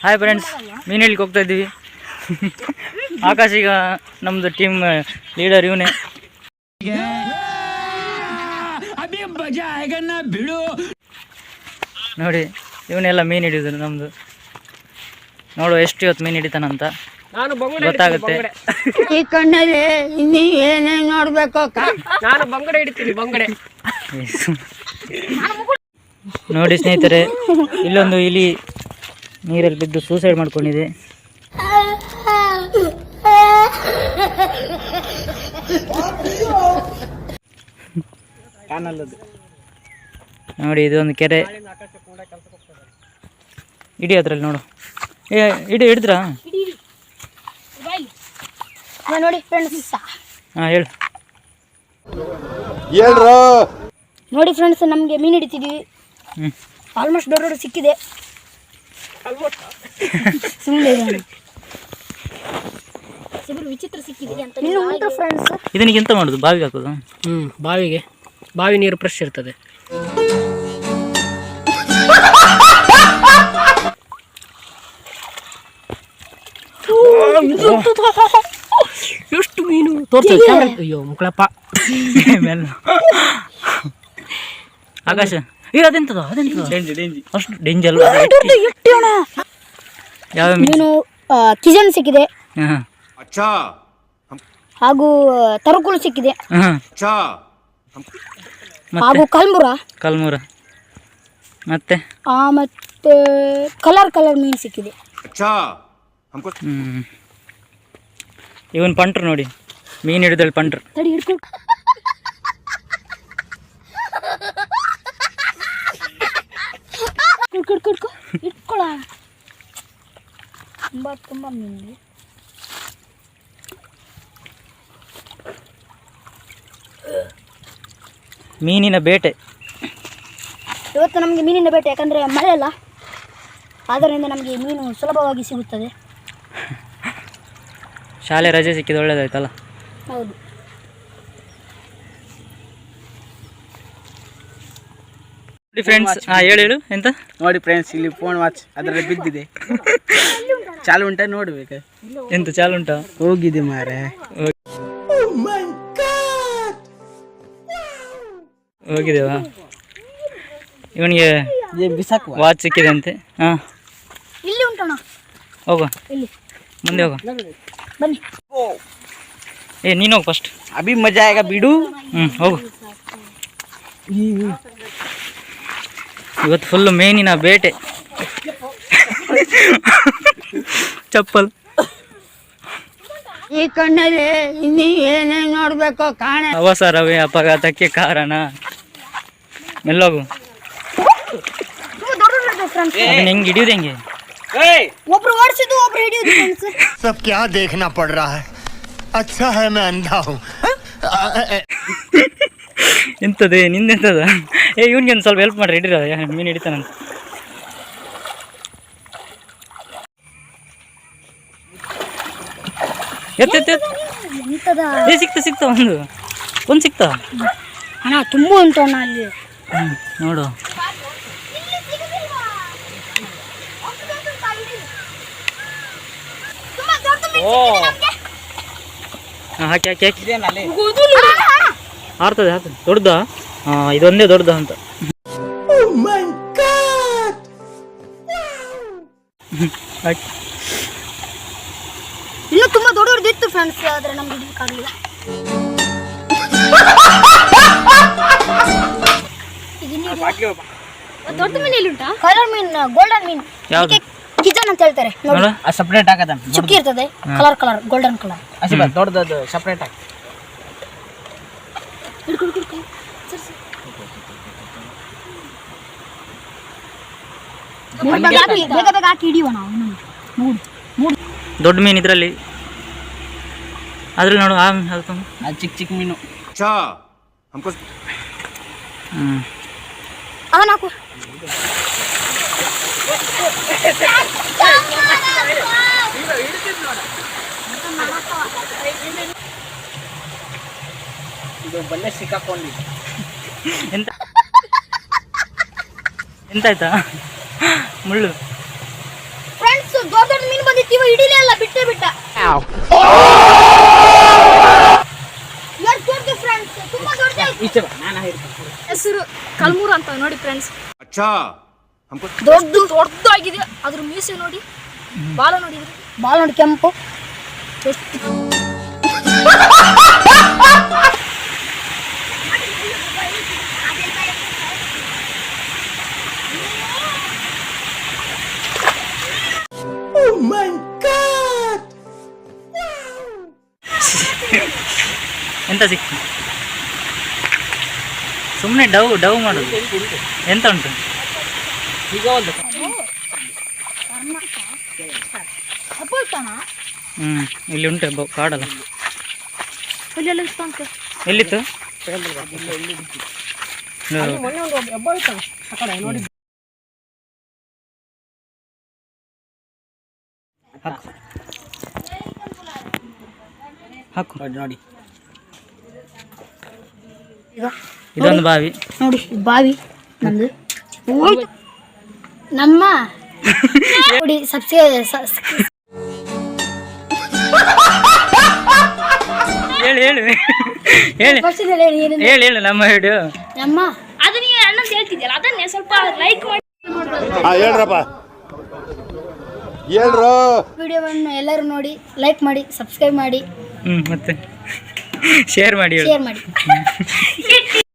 Hi friends, ಮೀನು ಹಿಡಿಲಿಕ್ಕೆ ಹೋಗ್ತಾ ಇದ್ದೀವಿ. ಆಕಾಶ್ ಈಗ ನಮ್ಮದು ಟೀಮ್ ಲೀಡರ್ ಇವನೇ. ನೋಡಿ ಇವನ್ನೆಲ್ಲ ಮೀನು ಹಿಡಿಯೋದು ನಮ್ಮದು. ನೋಡು ಎಷ್ಟು ಇವತ್ತು ಮೀನು ಹಿಡಿತಾನಂತ ಗೊತ್ತಾಗುತ್ತೆ. ಈ ಕಣ್ಣಲ್ಲಿ ಇನ್ನೀ ಏನೇನು ನೋಡ್ಬೇಕು. ನಾನು ಬಂಗಡೆ ಹಿಡಿತೀನಿ, ಬಂಗಡೆ. ನೋಡಿ ಸ್ನೇಹಿತರೆ, ಇಲ್ಲೊಂದು ಇಲಿ ನೀರಲ್ಲಿ ಬಿದ್ದು ಸೂಸೈಡ್ ಮಾಡ್ಕೊಂಡಿದೆ. ನೋಡಿ ಇದೊಂದು ಕೆರೆ. ಇಡಿ ಅದ್ರಲ್ಲಿ ನೋಡು. ಹಿಡಿದ್ರಾ? ನೋಡಿ ಫ್ರೆಂಡ್ಸ್, ಹಾಂ ಹೇಳು. ನೋಡಿ ಫ್ರೆಂಡ್ಸ್, ನಮಗೆ ಮೀನು ಹಿಡಿತಿದ್ವಿ. ಆಲ್ಮೋಸ್ಟ್ ದೊಡ್ಡ ಸಿಕ್ಕಿದೆ. ಸುಮ್ಮನೆ ವಿಚಿತ್ರ ಸಿಕ್ಕಿದೆ ಅಂತ ಇನ್ನು ಉಂಟು ಫ್ರೆಂಡ್ಸ್. ಇದನಿಗೆ ಎಂತ ಮಾಡೋದು? ಬಾವಿಗೆ ಹಾಕೋದು? ಬಾವಿಗೆ. ಬಾವಿ ನೀರು ಫ್ರೆಶ್ ಇರ್ತದೆ. ಎಷ್ಟು ಮೀನು ತೋರ್ಸ. ಅಯ್ಯೋ ಮುಕ್ಕಳಪ್ಪ. ಆಕಾಶ ಅದೆಂತದ? ಅಷ್ಟು ಡೇಂಜರ್. ಯಾವ ಮೀನು? ಕಿಜನ್ ಸಿಕ್ಕಿದೆ, ಹಾಗೂ ತರಕುಳು ಸಿಕ್ಕಿದೆ, ಹಾಗೂ ಕಲ್ಮೂರ ಮತ್ತೆ ಮತ್ತೆ ಕಲರ್ ಮೀನು ಸಿಕ್ಕಿದೆ. ಇವನ್ ಪಂಟ್ರು ನೋಡಿ, ಮೀನು ಹಿಡಿದಳು ಪಂಟ್ರು. ತಡಿ ಹಿಡ್ಕೊಂಡು ಇಟ್ಕೊಳ. ತುಂಬ ಮೀನು. ಮೀನಿನ ಬೇಟೆ ಇವತ್ತು ನಮಗೆ ಮೀನಿನ ಬೇಟೆ. ಯಾಕಂದರೆ ಮಳೆ ಅಲ್ಲ, ಆದ್ದರಿಂದ ನಮಗೆ ಮೀನು ಸುಲಭವಾಗಿ ಸಿಗುತ್ತದೆ. ಶಾಲೆ ರಜೆ ಸಿಕ್ಕಿದ್ದು ಒಳ್ಳೇದಾಯ್ತಲ್ಲ. ಹೌದು. ನೋಡಿ ಫ್ರೆಂಡ್ಸ್, ಹೇಳು ಎಂತ ನೋಡಿ ಫ್ರೆಂಡ್ಸ್, ಇಲ್ಲಿ ಫೋನ್ ವಾಚ್ ಅದರಲ್ಲಿ ಬಿದ್ದಿದೆ. ಚಾಲು ಉಂಟಾ ನೋಡ್ಬೇಕು. ಎಂತ ಚಾಲು ಉಂಟಾ? ಹೋಗಿದೆ ಮಾರೆ. ಹೋಗಿದ್ದೇವಾ? ಇವನಿಗೆ ವಾಚ್ ಸಿಕ್ಕಿದೆ ಅಂತೆ. ಹಾಂ, ಇಲ್ಲಿ ಉಂಟಣ್ಣ. ಹೋಗುವ, ಇಲ್ಲಿ ಮುಂದೆ ಹೋಗುವ. ಬನ್ನಿ. ನೀನು ಹೋಗು ಫಸ್ಟ್. ಅಭಿ ಮಜಾ ಆಗ ಬಿಡು. ಹೋಗು. ಇವತ್ತು ಫುಲ್ಲು ಮೇನಿನ ಬೇಟೆ. ಚಪ್ಪಲ್. ಈ ಕಣ್ಣಲ್ಲಿ ಇನ್ನೀ ಏನೇನು ನೋಡ್ಬೇಕು ಕಾಣ. ಅವಸರವೇ ಅಪಘಾತಕ್ಕೆ ಕಾರಣ. ಮೆಲ್ಲೋಗು. ಅದನ್ನ ಹೆಂಗೆ ಹಿಡಿಯೋದು? ಹೆಂಗೆ? ಒಬ್ರು ಓಡಿಸಿದ್ದು, ಒಬ್ರು ಹಿಡಿಯೋದು. सब क्या देखना पड़ रहा है? अच्छा है मैं अंधा हूँ. ಎಂತದೆ ನಿಂದೆಂತದ? ಇವ್ನಿಗೆ ಒಂದು ಸ್ವಲ್ಪ ಹೆಲ್ಪ್ ಮಾಡ್ರಿ, ಹಿಡಿರ ಮೀನು ಹಿಡಿತಾನಂತ. ಸಿಕ್ತ ಒಂದು ಸಿಕ್ತ ಅಣ್ಣ. ತುಂಬ ಉಂಟು ಅಣ್ಣ ಅಲ್ಲಿ. ನೋಡು. ಹಾಕಿ ಆರ್ತದೆ. ದೊಡ್ಡದ? ಇದೊಂದೇ ದೊಡ್ಡದ ಅಂತ. ಇನ್ನು ತುಂಬಾ ದೊಡ್ಡದಿತ್ತು ಫ್ರೆಂಡ್ಸ್, ಆದ್ರೆ ನಮ್ಗೆ ಹಿಡಿಯಕ್ಕಾಗಲಿಲ್ಲ. ದೊಡ್ಡ ಮೀನು ಎಲ್ಲಿ ಉಂಟಾ? ಕಲರ್ ಮೀನು, ಗೋಲ್ಡನ್ ಮೀನು. ಯಾವುದು? ಕಿಜನ್ ಅಂತ ಹೇಳ್ತಾರೆ. ಸಪ್ರೇಟ್ ಹಾಕದ ಚುಕ್ಕಿ ಇರ್ತದೆ, ಕಲರ್ ಗೋಲ್ಡನ್ ಕಲರ್. ದೊಡ್ಡದು ಸಪ್ರೇಟ್ ಹಾಕಿ. ಬೇಗ ಹಾಕಿ ಹಿಡಿಯೋಣ. ದೊಡ್ಡ ಮೀನು ಇದರಲ್ಲಿ, ಅದ್ರಲ್ಲಿ ನೋಡು. ಚಿಕ್ಕ ಚಿಕ್ಕ ಮೀನು. ನಾಕು ಇದು ಬಲ್ಲೆ ಸಿಕ್ಕಾಕೊಂಡಿ. ಎಂತಾಯ್ತಾ? ಮುಳ್ಳು. ಫ್ರೆಂಡ್ಸ್ ದೊಡ್ಡ ದೊಡ್ಡ ಮೀನು ಬಂದಿತ್ತು, ಇವ ಹಿಡಿಲೇ ಅಲ್ಲ, ಬಿಟ್ಟೇ ಬಿಟ್ಟ. ಫ್ರೆಂಡ್ಸ್ ತುಂಬಾ ದೊಡ್ಡ ಹೆಸರು ಕಲ್ಮೂರು ಅಂತ ನೋಡಿ ಫ್ರೆಂಡ್ಸ್. ದೊಡ್ಡದಾಗಿದೆ. ಅದ್ರ ಮೀಸೆ ನೋಡಿ, ಬಾಲ ನೋಡಿದ್ರಿ, ಬಾಳ ನೋಡಿ ಕೆಂಪು. ಎಂತ ಸಿಕ್ತು? ಸುಮ್ಮನೆ ಡವ್ ಮಾಡೋದು. ಎಂತ ಉಂಟು? ಇಲ್ಲಿ ಉಂಟು ಕಾಡಲ್ಲ. ಎಲ್ಲಿತ್ತು? ಹಾಕು ನೋಡಿ, ಇದೊಂದು ಬಾವಿ ನೋಡಿ, ಬಾವಿ ನಮ್ದು. ನಮ್ಮ ನೋಡಿ ಹೇಳು ಹೇಳು ಹೇಳಿ ಹೇಳು ನಮ್ಮ ವಿಡಿಯೋ. ನಮ್ಮ ಅದನ್ನ ನೀವು ಅಣ್ಣಂದು ಹೇಳ್ತಿದ್ಯಲ್ಲ, ಅದನ್ನೇ ಸ್ವಲ್ಪ ಲೈಕ್ ಮಾಡಿ. ಹೇಳ್ರಪ್ಪ, ಹೇಳ್ರು. ವಿಡಿಯೋವನ್ನು ಎಲ್ಲರೂ ನೋಡಿ, ಲೈಕ್ ಮಾಡಿ, ಸಬ್ಸ್ಕ್ರೈಬ್ ಮಾಡಿ, ಮತ್ತೆ ಶೇರ್ ಮಾಡಿ. ಶೇರ್ ಮಾಡಿ.